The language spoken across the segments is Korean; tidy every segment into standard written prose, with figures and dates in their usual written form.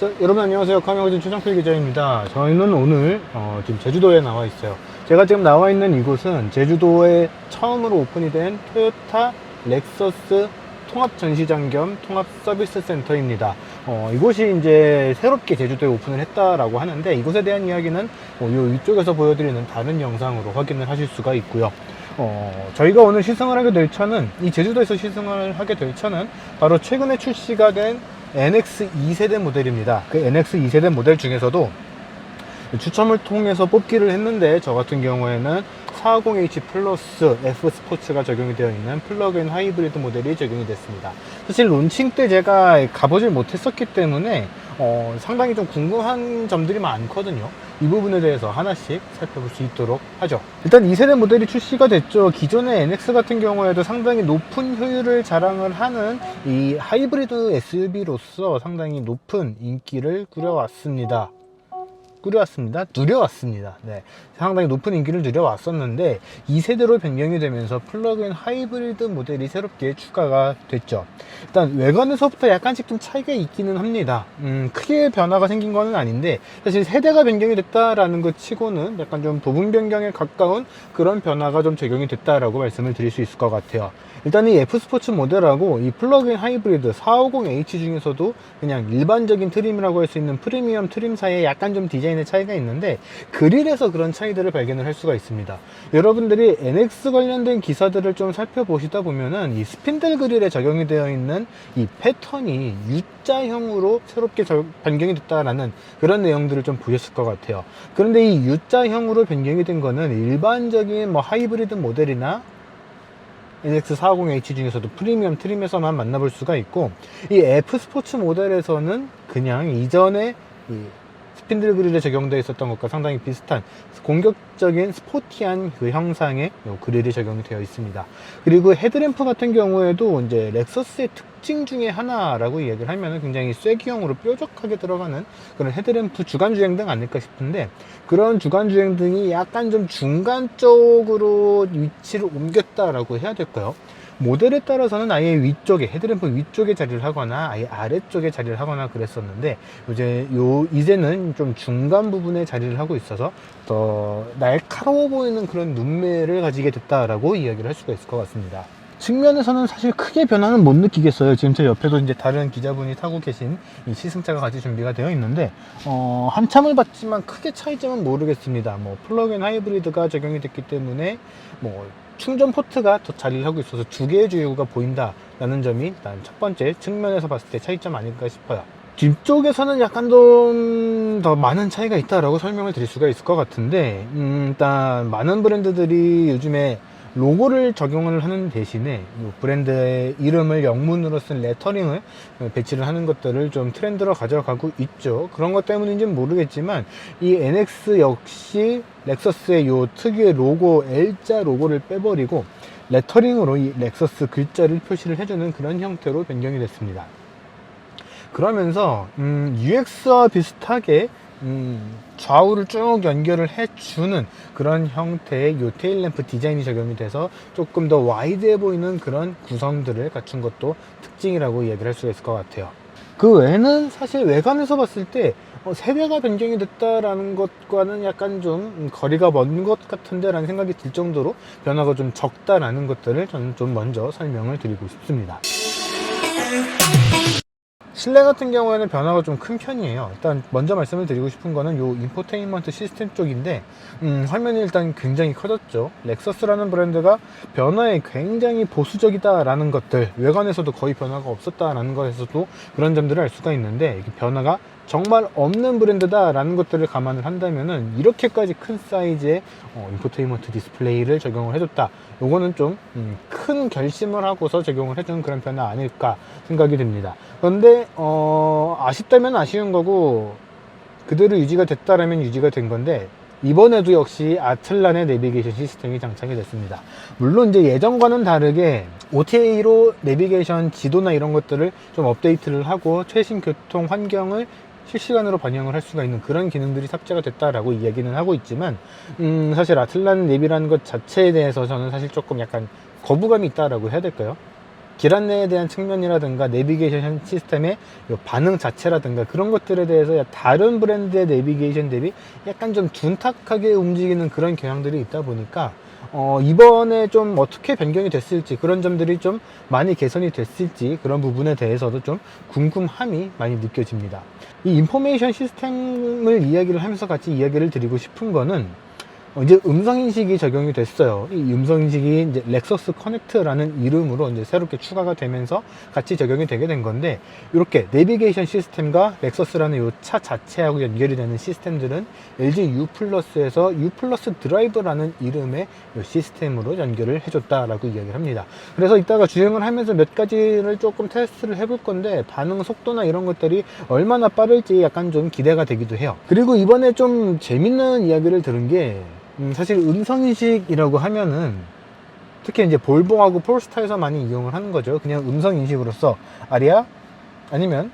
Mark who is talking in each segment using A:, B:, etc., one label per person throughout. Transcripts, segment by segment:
A: 자, 여러분 안녕하세요. 카메라진 최정필 기자입니다. 저희는 오늘 지금 제주도에 나와 있어요. 제가 지금 나와 있는 이곳은 제주도에 처음으로 오픈이 된 토요타 렉서스 통합 전시장 겸 통합 서비스 센터입니다. 이곳이 이제 새롭게 제주도에 오픈을 했다라고 하는데, 이곳에 대한 이야기는 요 위쪽에서 보여드리는 다른 영상으로 확인을 하실 수가 있고요. 저희가 오늘 시승을 하게 될 차는, 이 제주도에서 시승을 하게 될 차는 바로 최근에 출시가 된 NX 2세대 모델입니다. 그 NX 2세대 모델 중에서도 추첨을 통해서 뽑기를 했는데, 저 같은 경우에는 450H 플러스 F 스포츠가 적용이 되어 있는 플러그인 하이브리드 모델이 적용이 됐습니다. 사실 론칭 때 제가 가보질 못했었기 때문에 상당히 좀 궁금한 점들이 많거든요. 이 부분에 대해서 하나씩 살펴볼 수 있도록 하죠. 일단 2세대 모델이 출시가 됐죠. 기존의 NX 같은 경우에도 상당히 높은 효율을 자랑을 하는 이 하이브리드 SUV로서 상당히 높은 인기를 누려왔습니다. 네, 상당히 높은 인기를 누려왔었는데, 2세대로 변경이 되면서 플러그인 하이브리드 모델이 새롭게 추가가 됐죠. 일단 외관에서부터 약간씩 좀 차이가 있기는 합니다. 크게 변화가 생긴 거는 아닌데, 사실 세대가 변경이 됐다라는 것 치고는 약간 좀 부분 변경에 가까운 그런 변화가 좀 적용이 됐다라고 말씀을 드릴 수 있을 것 같아요. 일단 이 F 스포츠 모델하고 이 플러그인 하이브리드 450H 중에서도 그냥 일반적인 트림이라고 할 수 있는 프리미엄 트림 사이에 약간 좀 디자인의 차이가 있는데, 그릴에서 그런 차이들을 발견을 할 수가 있습니다. 여러분들이 NX 관련된 기사들을 좀 살펴보시다 보면은 이 스핀들 그릴에 적용이 되어 있는 이 패턴이 U자형으로 새롭게 변경이 됐다라는 그런 내용들을 좀 보셨을 것 같아요. 그런데 이 U자형으로 변경이 된 거는 일반적인 뭐 하이브리드 모델이나 NX450H 중에서도 프리미엄 트림에서만 만나볼 수가 있고, 이 F 스포츠 모델에서는 그냥 이전에 이 스핀들 그릴에 적용되어 있었던 것과 상당히 비슷한 공격적인 스포티한 그 형상의 그릴이 적용이 되어 있습니다. 그리고 헤드램프 같은 경우에도 이제 렉서스의 특징 중에 하나라고 이야기를 하면 굉장히 쐐기형으로 뾰족하게 들어가는 그런 헤드램프 주간주행등 아닐까 싶은데, 그런 주간주행등이 약간 좀 중간 쪽으로 위치를 옮겼다라고 해야 될까요? 모델에 따라서는 아예 위쪽에, 헤드램프 위쪽에 자리를 하거나 아예 아래쪽에 자리를 하거나 그랬었는데, 이제는 좀 중간 부분에 자리를 하고 있어서 더 날카로워 보이는 그런 눈매를 가지게 됐다라고 이야기를 할 수가 있을 것 같습니다. 측면에서는 사실 크게 변화는 못 느끼겠어요. 지금 제 옆에도 이제 다른 기자분이 타고 계신 이 시승차가 같이 준비가 되어 있는데, 한참을 봤지만 크게 차이점은 모르겠습니다. 뭐 플러그인 하이브리드가 적용이 됐기 때문에 뭐 충전 포트가 더 자리를 하고 있어서 두 개의 주유구가 보인다라는 점이 일단 첫 번째 측면에서 봤을 때 차이점 아닐까 싶어요. 뒤쪽에서는 약간 좀 더 많은 차이가 있다라고 설명을 드릴 수가 있을 것 같은데, 일단 많은 브랜드들이 요즘에 로고를 적용을 하는 대신에 브랜드의 이름을 영문으로 쓴 레터링을 배치를 하는 것들을 좀 트렌드로 가져가고 있죠. 그런 것 때문인지는 모르겠지만, 이 NX 역시 렉서스의 요 특유의 로고, L자 로고를 빼버리고 레터링으로 이 렉서스 글자를 표시를 해주는 그런 형태로 변경이 됐습니다. 그러면서 UX와 비슷하게 좌우를 쭉 연결을 해주는 그런 형태의 요 테일램프 디자인이 적용이 돼서 조금 더 와이드해 보이는 그런 구성들을 갖춘 것도 특징이라고 이야기를 할 수가 있을 것 같아요. 그 외에는 사실 외관에서 봤을 때 세대가 변경이 됐다라는 것과는 약간 좀 거리가 먼 것 같은데 라는 생각이 들 정도로 변화가 좀 적다라는 것들을 저는 좀 먼저 설명을 드리고 싶습니다. 실내 같은 경우에는 변화가 좀 큰 편이에요. 일단 먼저 말씀을 드리고 싶은 거는 요 인포테인먼트 시스템 쪽인데, 화면이 일단 굉장히 커졌죠. 렉서스라는 브랜드가 변화에 굉장히 보수적이다라는 것들, 외관에서도 거의 변화가 없었다라는 것에서도 그런 점들을 알 수가 있는데, 이게 변화가 정말 없는 브랜드다라는 것들을 감안을 한다면은 이렇게까지 큰 사이즈의 인포테인먼트 디스플레이를 적용을 해줬다, 요거는 좀 큰 결심을 하고서 적용을 해준 그런 변화 아닐까 생각이 듭니다. 그런데 아쉽다면 아쉬운 거고, 그대로 유지가 됐다라면 유지가 된 건데, 이번에도 역시 아틀란의 내비게이션 시스템이 장착이 됐습니다. 물론 이제 예전과는 다르게 OTA로 내비게이션 지도나 이런 것들을 좀 업데이트를 하고 최신 교통 환경을 실시간으로 반영을 할 수가 있는 그런 기능들이 탑재가 됐다라고 이야기는 하고 있지만, 사실 아틀란 내비라는 것 자체에 대해서 저는 사실 조금 약간 거부감이 있다라고 해야 될까요? 길 안내에 대한 측면이라든가 내비게이션 시스템의 반응 자체라든가 그런 것들에 대해서 다른 브랜드의 내비게이션 대비 약간 좀 둔탁하게 움직이는 그런 경향들이 있다 보니까 이번에 좀 어떻게 변경이 됐을지, 그런 점들이 좀 많이 개선이 됐을지, 그런 부분에 대해서도 좀 궁금함이 많이 느껴집니다. 이 인포메이션 시스템을 이야기를 하면서 같이 이야기를 드리고 싶은 거는 이제 음성인식이 적용이 됐어요. 이 음성인식이 이제 렉서스 커넥트라는 이름으로 이제 새롭게 추가가 되면서 같이 적용이 되게 된 건데, 이렇게 내비게이션 시스템과 렉서스라는 이 차 자체하고 연결이 되는 시스템들은 LG U 플러스에서 U 플러스 드라이브라는 이름의 이 시스템으로 연결을 해줬다라고 이야기를 합니다. 그래서 이따가 주행을 하면서 몇 가지를 조금 테스트를 해볼 건데, 반응 속도나 이런 것들이 얼마나 빠를지 약간 좀 기대가 되기도 해요. 그리고 이번에 좀 재밌는 이야기를 들은 게, 사실 음성인식이라고 하면은 특히 이제 볼보하고 폴스타에서 많이 이용을 하는 거죠. 그냥 음성인식으로서 아리아 아니면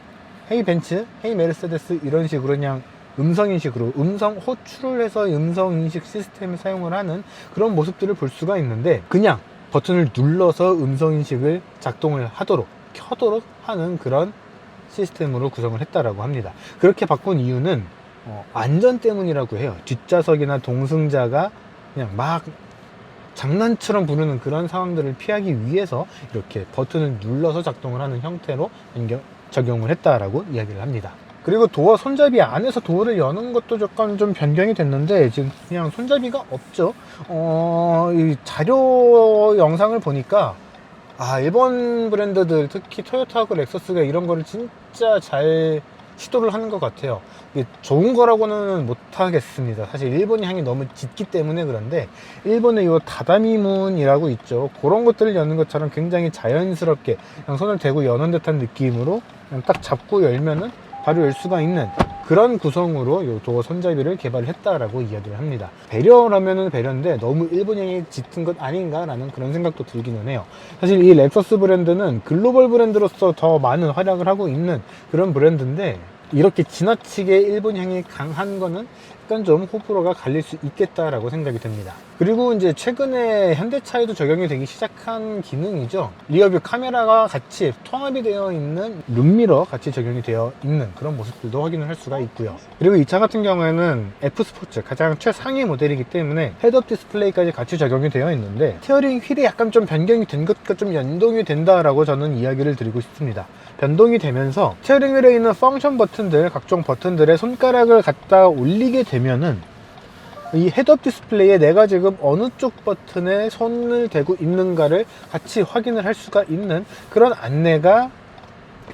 A: 헤이 벤츠, 헤이 메르세데스 이런 식으로 그냥 음성인식으로 음성 호출을 해서 음성인식 시스템을 사용을 하는 그런 모습들을 볼 수가 있는데, 그냥 버튼을 눌러서 음성인식을 작동을 하도록 켜도록 하는 그런 시스템으로 구성을 했다라고 합니다. 그렇게 바꾼 이유는 안전 때문이라고 해요. 뒷좌석이나 동승자가 그냥 막 장난처럼 부르는 그런 상황들을 피하기 위해서 이렇게 버튼을 눌러서 작동을 하는 형태로 적용을 했다라고 이야기를 합니다. 그리고 도어 손잡이 안에서 도어를 여는 것도 약간 좀 변경이 됐는데, 지금 그냥 손잡이가 없죠. 이 자료 영상을 보니까 일본 브랜드들 특히 토요타하고 렉서스가 이런 거를 진짜 잘 시도를 하는 것 같아요. 이게 좋은 거라고는 못하겠습니다. 사실 일본 향이 너무 짙기 때문에. 그런데 일본의 이 다다미문이라고 있죠. 그런 것들을 여는 것처럼 굉장히 자연스럽게 그냥 손을 대고 여는 듯한 느낌으로 그냥 딱 잡고 열면은 바로 열 수가 있는 그런 구성으로 이 도어 손잡이를 개발했다라고 이야기를 합니다. 배려라면은 배려인데 너무 일본향이 짙은 것 아닌가라는 그런 생각도 들기는 해요. 사실 이 렉서스 브랜드는 글로벌 브랜드로서 더 많은 활약을 하고 있는 그런 브랜드인데, 이렇게 지나치게 일본향이 강한 거는 약간 좀 호불호가 갈릴 수 있겠다라고 생각이 듭니다. 그리고 이제 최근에 현대차에도 적용이 되기 시작한 기능이죠. 리어뷰 카메라가 같이 통합이 되어 있는 룸미러 같이 적용이 되어 있는 그런 모습들도 확인을 할 수가 있고요. 그리고 이 차 같은 경우에는 F스포츠 가장 최상위 모델이기 때문에 헤드업 디스플레이까지 같이 적용이 되어 있는데, 스티어링 휠이 약간 좀 변경이 된 것과 좀 연동이 된다라고 저는 이야기를 드리고 싶습니다. 변동이 되면서 스티어링 휠에 있는 펑션 버튼들, 각종 버튼들에 손가락을 갖다 올리게 되면은 이 헤드업 디스플레이에 내가 지금 어느 쪽 버튼에 손을 대고 있는가를 같이 확인을 할 수가 있는 그런 안내가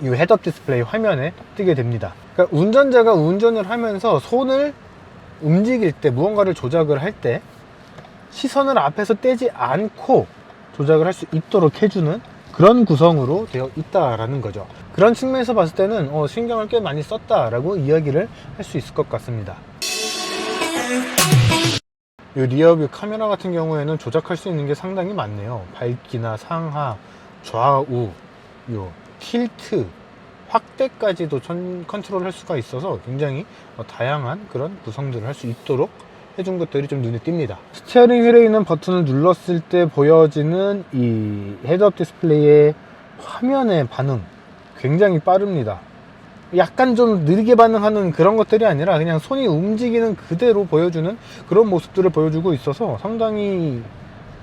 A: 이 헤드업 디스플레이 화면에 뜨게 됩니다. 그러니까 운전자가 운전을 하면서 손을 움직일 때, 무언가를 조작을 할 때 시선을 앞에서 떼지 않고 조작을 할 수 있도록 해주는 그런 구성으로 되어 있다라는 거죠. 그런 측면에서 봤을 때는 신경을 꽤 많이 썼다라고 이야기를 할 수 있을 것 같습니다. 이 리어뷰 카메라 같은 경우에는 조작할 수 있는 게 상당히 많네요. 밝기나 상하, 좌우, 요 틸트, 확대까지도 컨트롤 할 수가 있어서 굉장히 다양한 그런 구성들을 할 수 있도록 해준 것들이 좀 눈에 띕니다. 스티어링 휠에 있는 버튼을 눌렀을 때 보여지는 이 헤드업 디스플레이의 화면의 반응 굉장히 빠릅니다. 약간 좀 느리게 반응하는 그런 것들이 아니라 그냥 손이 움직이는 그대로 보여주는 그런 모습들을 보여주고 있어서 상당히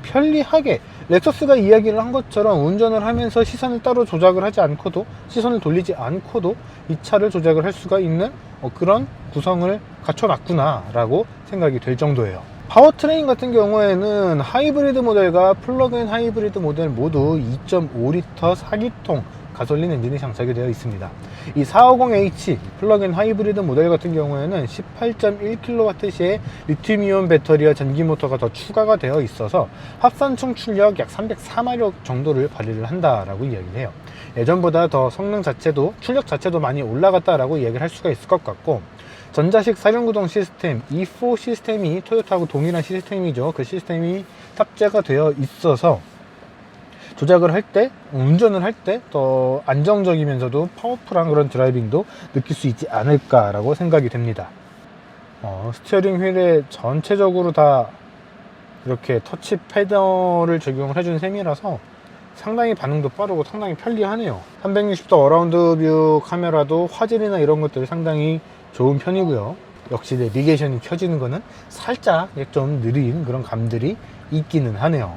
A: 편리하게, 렉서스가 이야기를 한 것처럼 운전을 하면서 시선을 따로 조작을 하지 않고도, 시선을 돌리지 않고도 이 차를 조작을 할 수가 있는 그런 구성을 갖춰놨구나 라고 생각이 될 정도예요. 파워트레인 같은 경우에는 하이브리드 모델과 플러그인 하이브리드 모델 모두 2.5리터 4기통 가솔린 엔진이 장착이 되어 있습니다. 이 450H 플러그인 하이브리드 모델 같은 경우에는 18.1kWh의 리튬이온 배터리와 전기 모터가 더 추가가 되어 있어서 합산 총 출력 약 304마력 정도를 발휘를 한다라고 이야기를 해요. 예전보다 더 성능 자체도, 출력 자체도 많이 올라갔다라고 이야기를 할 수가 있을 것 같고, 전자식 사륜구동 시스템 E4 시스템이 토요타하고 동일한 시스템이죠. 그 시스템이 탑재가 되어 있어서 조작을 할 때, 운전을 할 때 더 안정적이면서도 파워풀한 그런 드라이빙도 느낄 수 있지 않을까라고 생각이 됩니다. 스티어링 휠에 전체적으로 다 이렇게 터치 패널을 적용을 해준 셈이라서 상당히 반응도 빠르고 상당히 편리하네요. 360도 어라운드 뷰 카메라도 화질이나 이런 것들이 상당히 좋은 편이고요. 역시 내비게이션이 켜지는 거는 살짝 좀 느린 그런 감들이 있기는 하네요.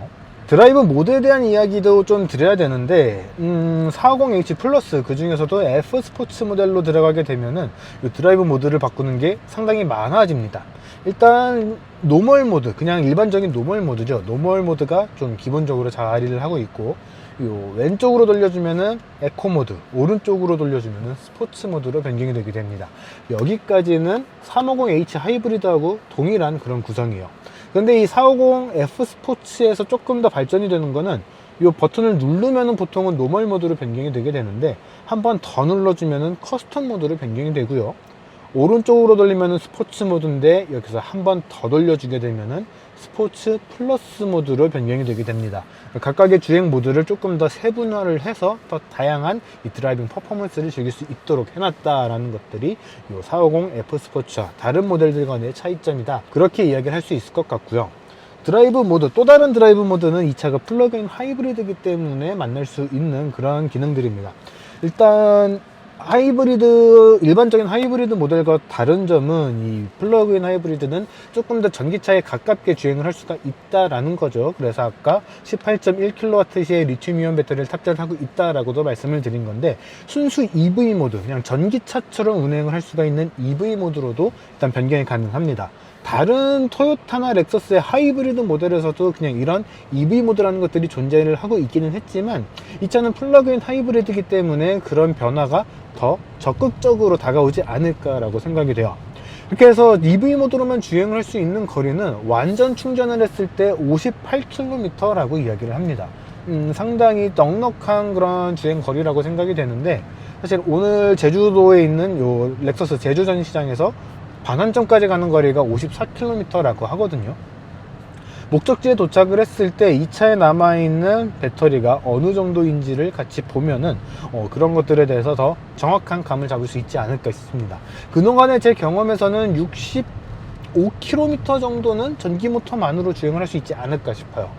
A: 드라이브 모드에 대한 이야기도 좀 드려야 되는데 450H 플러스 그 중에서도 F 스포츠 모델로 들어가게 되면은 이 드라이브 모드를 바꾸는 게 상당히 많아집니다. 일단 노멀 모드, 그냥 일반적인 노멀 모드죠. 노멀 모드가 좀 기본적으로 자리를 하고 있고, 요 왼쪽으로 돌려주면은 에코 모드, 오른쪽으로 돌려주면은 스포츠 모드로 변경이 되게 됩니다. 여기까지는 350H 하이브리드하고 동일한 그런 구성이에요. 근데 이 450F 스포츠에서 조금 더 발전이 되는 거는 이 버튼을 누르면은 보통은 노멀 모드로 변경이 되게 되는데, 한 번 더 눌러주면은 커스텀 모드로 변경이 되고요. 오른쪽으로 돌리면은 스포츠 모드인데, 여기서 한 번 더 돌려주게 되면은 스포츠 플러스 모드로 변경이 되게 됩니다. 각각의 주행 모드를 조금 더 세분화를 해서 더 다양한 이 드라이빙 퍼포먼스를 즐길 수 있도록 해놨다라는 것들이 이 450F 스포츠와 다른 모델들 간의 차이점이다, 그렇게 이야기를 할 수 있을 것 같고요. 드라이브 모드, 또 다른 드라이브 모드는 이 차가 플러그인 하이브리드이기 때문에 만날 수 있는 그런 기능들입니다. 일단 하이브리드, 일반적인 하이브리드 모델과 다른 점은 이 플러그인 하이브리드는 조금 더 전기차에 가깝게 주행을 할 수가 있다라는 거죠. 그래서 아까 18.1kWh의 리튬이온 배터리를 탑재를 하고 있다라고도 말씀을 드린 건데, 순수 EV 모드, 그냥 전기차처럼 운행을 할 수가 있는 EV 모드로도 일단 변경이 가능합니다. 다른 토요타나 렉서스의 하이브리드 모델에서도 그냥 이런 EV 모드라는 것들이 존재를 하고 있기는 했지만, 이 차는 플러그인 하이브리드이기 때문에 그런 변화가 더 적극적으로 다가오지 않을까라고 생각이 돼요. 이렇게 해서 EV 모드로만 주행을 할 수 있는 거리는 완전 충전을 했을 때 58km라고 이야기를 합니다. 상당히 넉넉한 그런 주행 거리라고 생각이 되는데, 사실 오늘 제주도에 있는 요 렉서스 제주 전시장에서 반환점까지 가는 거리가 54km라고 하거든요. 목적지에 도착을 했을 때 이 차에 남아있는 배터리가 어느 정도인지를 같이 보면은 그런 것들에 대해서 더 정확한 감을 잡을 수 있지 않을까 싶습니다. 그동안의 제 경험에서는 65km 정도는 전기 모터만으로 주행을 할 수 있지 않을까 싶어요.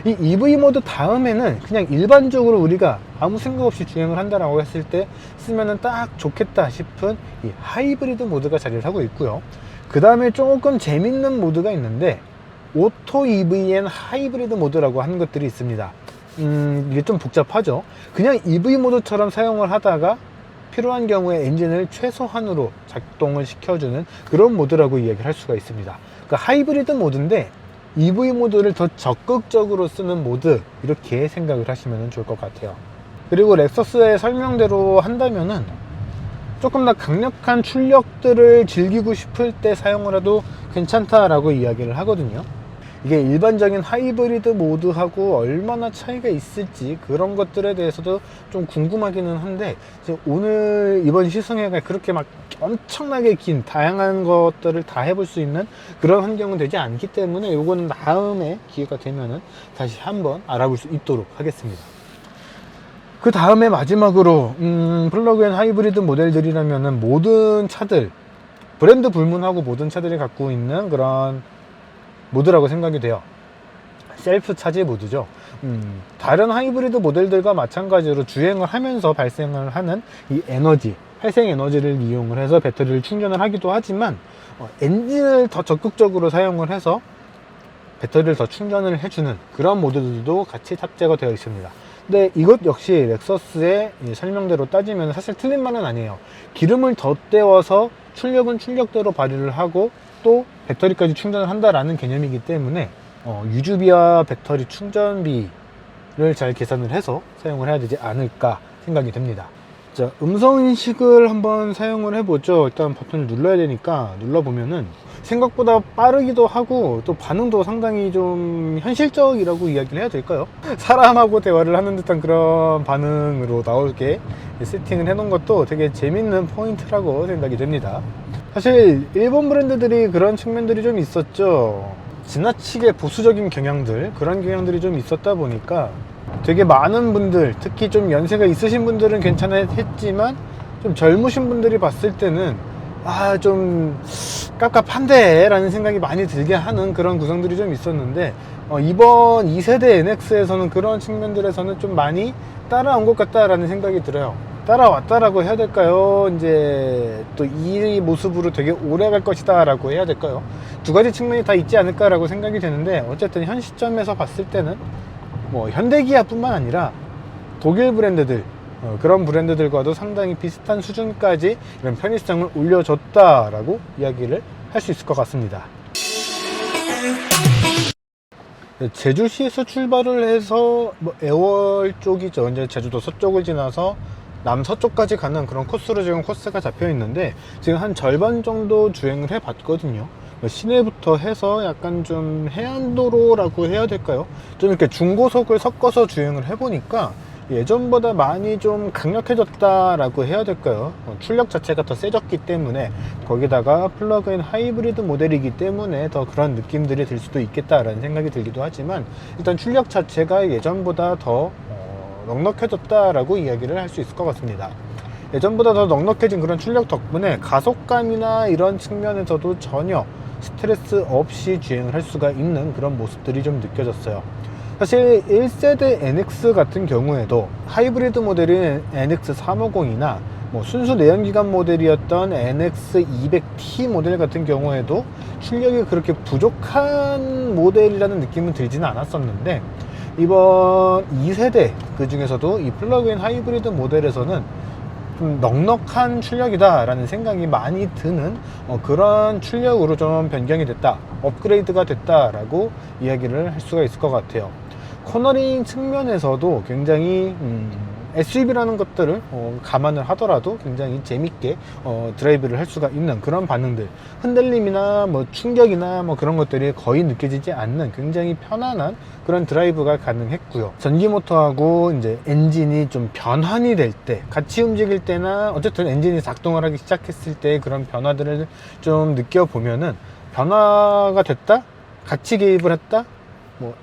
A: 이 EV 모드 다음에는 그냥 일반적으로 우리가 아무 생각 없이 주행을 한다라고 했을 때 쓰면은 딱 좋겠다 싶은 이 하이브리드 모드가 자리를 하고 있고요. 그 다음에 조금 재밌는 모드가 있는데, 오토 EVN 하이브리드 모드라고 하는 것들이 있습니다. 이게 좀 복잡하죠. 그냥 EV 모드처럼 사용을 하다가 필요한 경우에 엔진을 최소한으로 작동을 시켜주는 그런 모드라고 이야기를 할 수가 있습니다. 그러니까 하이브리드 모드인데 EV 모드를 더 적극적으로 쓰는 모드, 이렇게 생각을 하시면 좋을 것 같아요. 그리고 렉서스의 설명대로 한다면은 조금 더 강력한 출력들을 즐기고 싶을 때 사용을 해도 괜찮다라고 이야기를 하거든요. 이게 일반적인 하이브리드 모드하고 얼마나 차이가 있을지 그런 것들에 대해서도 좀 궁금하기는 한데, 오늘 이번 시승회가 그렇게 막 엄청나게 긴 다양한 것들을 다 해볼 수 있는 그런 환경은 되지 않기 때문에 요거는 다음에 기회가 되면은 다시 한번 알아볼 수 있도록 하겠습니다. 그 다음에 마지막으로 플러그인 하이브리드 모델들이라면은 모든 차들, 브랜드 불문하고 모든 차들이 갖고 있는 그런 모드라고 생각이 돼요. 셀프 차지 모드죠. 다른 하이브리드 모델들과 마찬가지로 주행을 하면서 발생을 하는 이 에너지, 활생 에너지를 이용을 해서 배터리를 충전을 하기도 하지만, 엔진을 더 적극적으로 사용을 해서 배터리를 더 충전을 해주는 그런 모드들도 같이 탑재가 되어 있습니다. 근데 이것 역시 렉서스의 설명대로 따지면 사실 틀린 말은 아니에요. 기름을 더 때워서 출력은 출력대로 발휘를 하고 또 배터리까지 충전을 한다라는 개념이기 때문에 유주비와 배터리 충전비를 잘 계산을 해서 사용을 해야 되지 않을까 생각이 됩니다. 자, 음성인식을 한번 사용을 해보죠. 일단 버튼을 눌러야 되니까 눌러보면은 생각보다 빠르기도 하고 또 반응도 상당히 좀 현실적이라고 이야기를 해야 될까요? 사람하고 대화를 하는 듯한 그런 반응으로 나오게 세팅을 해놓은 것도 되게 재밌는 포인트라고 생각이 됩니다. 사실 일본 브랜드들이 그런 측면들이 좀 있었죠. 지나치게 보수적인 경향들, 그런 경향들이 좀 있었다 보니까 되게 많은 분들, 특히 좀 연세가 있으신 분들은 괜찮아 했지만 좀 젊으신 분들이 봤을 때는 좀 깝깝한데 라는 생각이 많이 들게 하는 그런 구성들이 좀 있었는데, 이번 2세대 NX에서는 그런 측면들에서는 좀 많이 따라온 것 같다라는 생각이 들어요. 따라왔다라고 해야 될까요? 이제 또 이 모습으로 되게 오래 갈 것이다 라고 해야 될까요? 두 가지 측면이 다 있지 않을까라고 생각이 되는데, 어쨌든 현 시점에서 봤을 때는 뭐 현대기아 뿐만 아니라 독일 브랜드들, 그런 브랜드들과도 상당히 비슷한 수준까지 이런 편의성을 올려줬다라고 이야기를 할 수 있을 것 같습니다. 제주시에서 출발을 해서 애월 쪽이죠. 이제 제주도 서쪽을 지나서 남서쪽까지 가는 그런 코스로 지금 코스가 잡혀 있는데, 지금 한 절반 정도 주행을 해 봤거든요. 시내부터 해서 약간 좀 해안도로라고 해야 될까요? 좀 이렇게 중고속을 섞어서 주행을 해 보니까 예전보다 많이 좀 강력해졌다라고 해야 될까요? 출력 자체가 더 세졌기 때문에, 거기다가 플러그인 하이브리드 모델이기 때문에 더 그런 느낌들이 들 수도 있겠다라는 생각이 들기도 하지만, 일단 출력 자체가 예전보다 더 넉넉해졌다라고 이야기를 할 수 있을 것 같습니다. 예전보다 더 넉넉해진 그런 출력 덕분에 가속감이나 이런 측면에서도 전혀 스트레스 없이 주행을 할 수가 있는 그런 모습들이 좀 느껴졌어요. 사실 1세대 NX 같은 경우에도 하이브리드 모델인 NX350이나 순수 내연기관 모델이었던 NX200T 모델 같은 경우에도 출력이 그렇게 부족한 모델이라는 느낌은 들지는 않았었는데, 이번 2세대 그 중에서도 이 플러그인 하이브리드 모델에서는 좀 넉넉한 출력이다 라는 생각이 많이 드는 그런 출력으로 좀 변경이 됐다, 업그레이드가 됐다 라고 이야기를 할 수가 있을 것 같아요. 코너링 측면에서도 굉장히 SUV라는 것들을 감안을 하더라도 굉장히 재밌게 드라이브를 할 수가 있는 그런 반응들, 흔들림이나 충격이나 그런 것들이 거의 느껴지지 않는 굉장히 편안한 그런 드라이브가 가능했고요. 전기 모터하고 이제 엔진이 좀 변환이 될 때, 같이 움직일 때나 어쨌든 엔진이 작동을 하기 시작했을 때 그런 변화들을 좀 느껴보면은, 변화가 됐다? 같이 개입을 했다?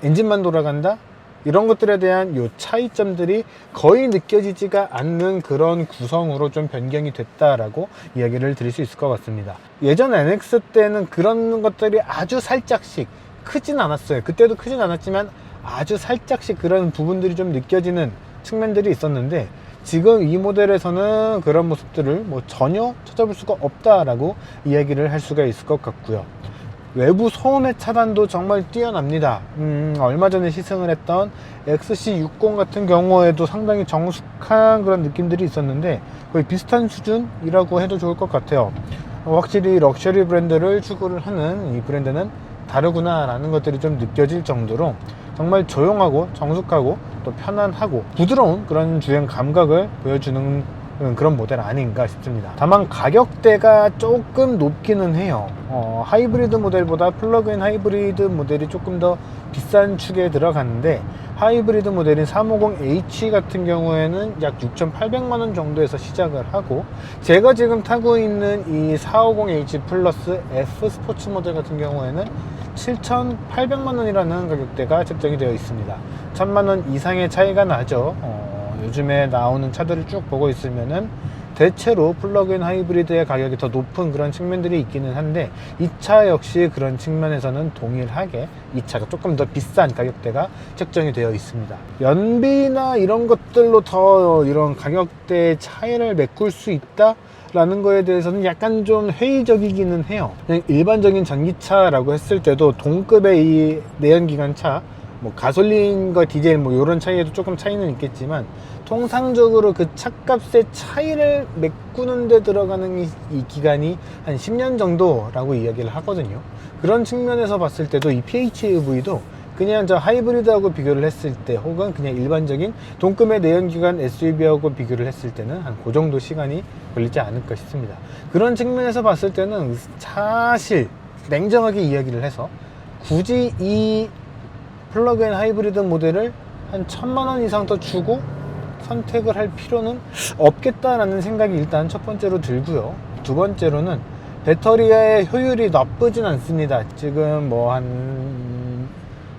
A: 엔진만 돌아간다? 이런 것들에 대한 요 차이점들이 거의 느껴지지가 않는 그런 구성으로 좀 변경이 됐다라고 이야기를 드릴 수 있을 것 같습니다. 예전 NX 때는 그런 것들이 아주 살짝씩, 크진 않았어요. 그때도 크진 않았지만 아주 살짝씩 그런 부분들이 좀 느껴지는 측면들이 있었는데, 지금 이 모델에서는 그런 모습들을 전혀 찾아볼 수가 없다라고 이야기를 할 수가 있을 것 같고요. 외부 소음의 차단도 정말 뛰어납니다. 얼마 전에 시승을 했던 XC60 같은 경우에도 상당히 정숙한 그런 느낌들이 있었는데, 거의 비슷한 수준이라고 해도 좋을 것 같아요. 확실히 럭셔리 브랜드를 추구를 하는 이 브랜드는 다르구나 라는 것들이 좀 느껴질 정도로 정말 조용하고 정숙하고 또 편안하고 부드러운 그런 주행 감각을 보여주는 그런 모델 아닌가 싶습니다. 다만 가격대가 조금 높기는 해요. 하이브리드 모델보다 플러그인 하이브리드 모델이 조금 더 비싼 축에 들어갔는데, 하이브리드 모델인 350H 같은 경우에는 약 6,800만원 정도에서 시작을 하고, 제가 지금 타고 있는 이 450H 플러스 F 스포츠 모델 같은 경우에는 7,800만원이라는 가격대가 책정이 되어 있습니다. 1,000만원 이상의 차이가 나죠. 요즘에 나오는 차들을 쭉 보고 있으면은 대체로 플러그인 하이브리드의 가격이 더 높은 그런 측면들이 있기는 한데, 이 차 역시 그런 측면에서는 동일하게 이 차가 조금 더 비싼 가격대가 책정이 되어 있습니다. 연비나 이런 것들로 더 이런 가격대 차이를 메꿀 수 있다 라는 거에 대해서는 약간 좀 회의적이기는 해요. 그냥 일반적인 전기차라고 했을 때도 동급의 이 내연기관차, 가솔린과 디젤 이런 차이에도 조금 차이는 있겠지만, 통상적으로 그 차값의 차이를 메꾸는 데 들어가는 이 기간이 한 10년 정도라고 이야기를 하거든요. 그런 측면에서 봤을 때도 이 PHEV도 그냥 저 하이브리드하고 비교를 했을 때, 혹은 그냥 일반적인 동급의 내연기관 SUV하고 비교를 했을 때는 한 그 정도 시간이 걸리지 않을까 싶습니다. 그런 측면에서 봤을 때는 사실 냉정하게 이야기를 해서 굳이 이 플러그인 하이브리드 모델을 한 1,000만원 이상 더 주고 선택을 할 필요는 없겠다라는 생각이 일단 첫 번째로 들고요. 두 번째로는 배터리의 효율이 나쁘진 않습니다. 지금 한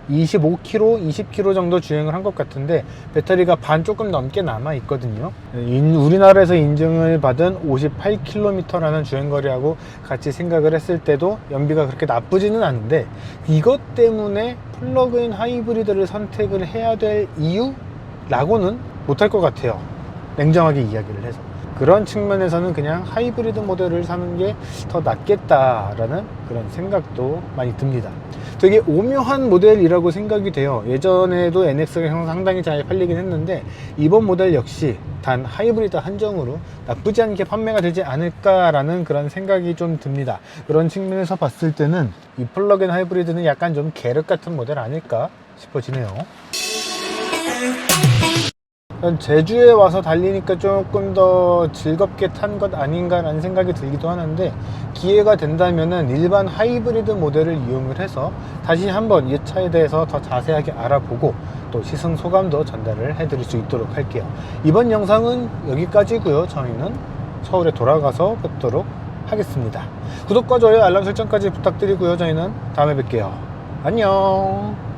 A: 25km, 20km 정도 주행을 한 것 같은데 배터리가 반 조금 넘게 남아 있거든요. 우리나라에서 인증을 받은 58km라는 주행거리하고 같이 생각을 했을 때도 연비가 그렇게 나쁘지는 않은데, 이것 때문에 플러그인 하이브리드를 선택을 해야 될 이유라고는 못할 것 같아요. 냉정하게 이야기를 해서. 그런 측면에서는 그냥 하이브리드 모델을 사는 게 더 낫겠다라는 그런 생각도 많이 듭니다. 되게 오묘한 모델이라고 생각이 돼요. 예전에도 NX가 상당히 잘 팔리긴 했는데 이번 모델 역시 단 하이브리드 한정으로 나쁘지 않게 판매가 되지 않을까라는 그런 생각이 좀 듭니다. 그런 측면에서 봤을 때는 이 플러그인 하이브리드는 약간 좀 계륵 같은 모델 아닐까 싶어지네요. 제주에 와서 달리니까 조금 더 즐겁게 탄 것 아닌가라는 생각이 들기도 하는데, 기회가 된다면은 일반 하이브리드 모델을 이용을 해서 다시 한번 이 차에 대해서 더 자세하게 알아보고 또 시승 소감도 전달을 해드릴 수 있도록 할게요. 이번 영상은 여기까지고요. 저희는 서울에 돌아가서 뵙도록 하겠습니다. 구독과 좋아요, 알람 설정까지 부탁드리고요. 저희는 다음에 뵐게요. 안녕.